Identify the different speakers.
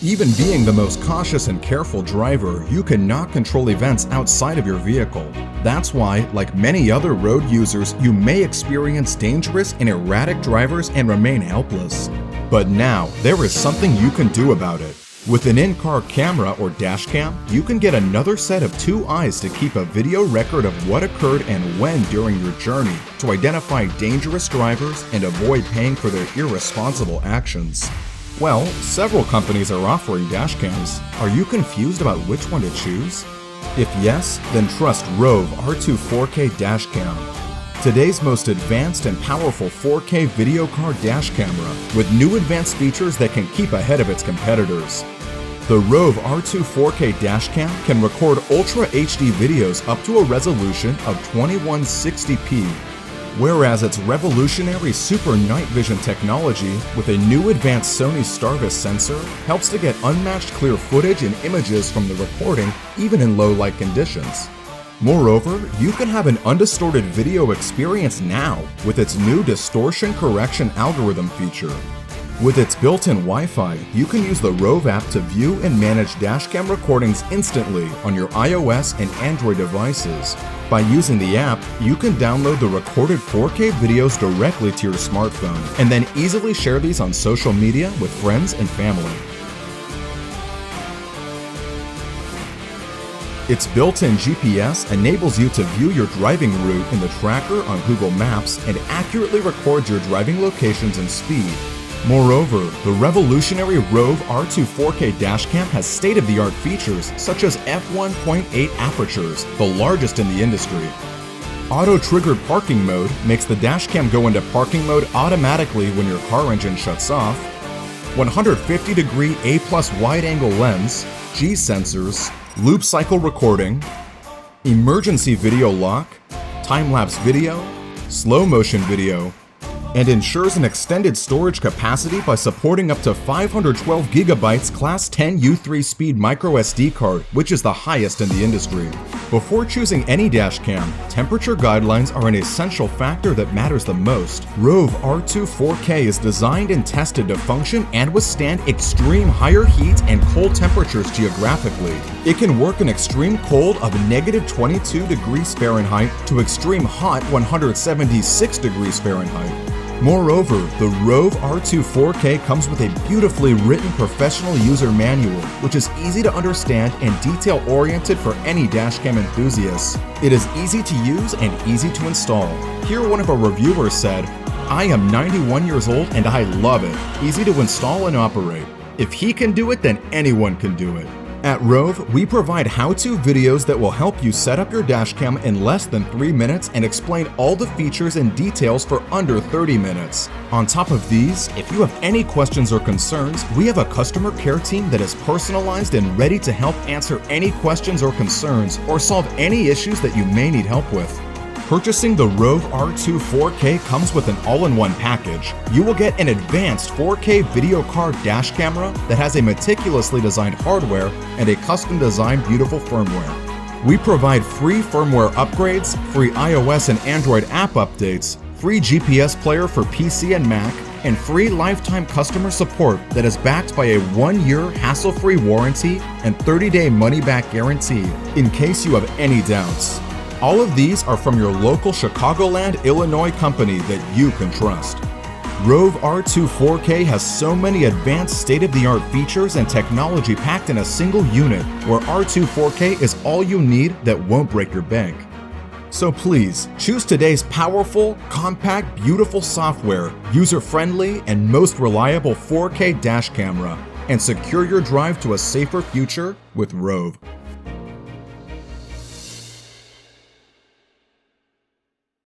Speaker 1: Even being the most cautious and careful driver, you cannot control events outside of your vehicle. That's why, like many other road users, you may experience dangerous and erratic drivers and remain helpless. But now, there is something you can do about it. With an in-car camera or dash cam, you can get another set of two eyes to keep a video record of what occurred and when during your journey to identify dangerous drivers and avoid paying for their irresponsible actions. Well, several companies are offering dash cams. Are you confused about which one to choose? If yes, then trust Rove R2-4k dash cam. Today's most advanced and powerful 4K video car dash camera with new advanced features that can keep ahead of its competitors. The Rove R2-4k dash cam can record Ultra HD videos up to a resolution of 2160p, whereas its revolutionary Super Night Vision technology with a new advanced Sony Starvis sensor helps to get unmatched clear footage and images from the recording even in low light conditions. Moreover, you can have an undistorted video experience now with its new distortion correction algorithm feature. With its built-in Wi-Fi, you can use the Rove app to view and manage dashcam recordings instantly on your iOS and Android devices. By using the app, you can download the recorded 4K videos directly to your smartphone and then easily share these on social media with friends and family. Its built-in GPS enables you to view your driving route in the tracker on Google Maps and accurately records your driving locations and speed. Moreover, the revolutionary Rove R2-4k dashcam has state-of-the-art features such as f1.8 apertures, the largest in the industry. Auto-triggered parking mode makes the dashcam go into parking mode automatically when your car engine shuts off. 150-degree A+ wide-angle lens, G sensors, loop cycle recording, emergency video lock, time-lapse video, slow motion video, and ensures an extended storage capacity by supporting up to 512 GB Class 10 U3 speed microSD card, which is the highest in the industry. Before choosing any dashcam, temperature guidelines are an essential factor that matters the most. Rove R2-4k is designed and tested to function and withstand extreme higher heat and cold temperatures geographically. It can work in extreme cold of -22 degrees Fahrenheit to extreme hot 176 degrees Fahrenheit. Moreover, the Rove R2-4k comes with a beautifully written professional user manual, which is easy to understand and detail-oriented for any dashcam enthusiasts. It is easy to use and easy to install. Here one of our reviewers said, "I am 91 years old and I love it. Easy to install and operate. If he can do it, then anyone can do it." At Rove, we provide how-to videos that will help you set up your dashcam in less than 3 minutes and explain all the features and details for under 30 minutes. On top of these, if you have any questions or concerns, we have a customer care team that is personalized and ready to help answer any questions or concerns or solve any issues that you may need help with. Purchasing the Rove R2-4k comes with an all-in-one package. You will get an advanced 4K video card dash camera that has a meticulously designed hardware and a custom-designed beautiful firmware. We provide free firmware upgrades, free iOS and Android app updates, free GPS player for PC and Mac, and free lifetime customer support that is backed by a 1-year hassle-free warranty and 30-day money-back guarantee in case you have any doubts. All of these are from your local Chicagoland, Illinois company that you can trust. Rove R2-4k has so many advanced state-of-the-art features and technology packed in a single unit, where R2-4k is all you need that won't break your bank. So please, choose today's powerful, compact, beautiful software, user-friendly, and most reliable 4K dash camera, and secure your drive to a safer future with Rove.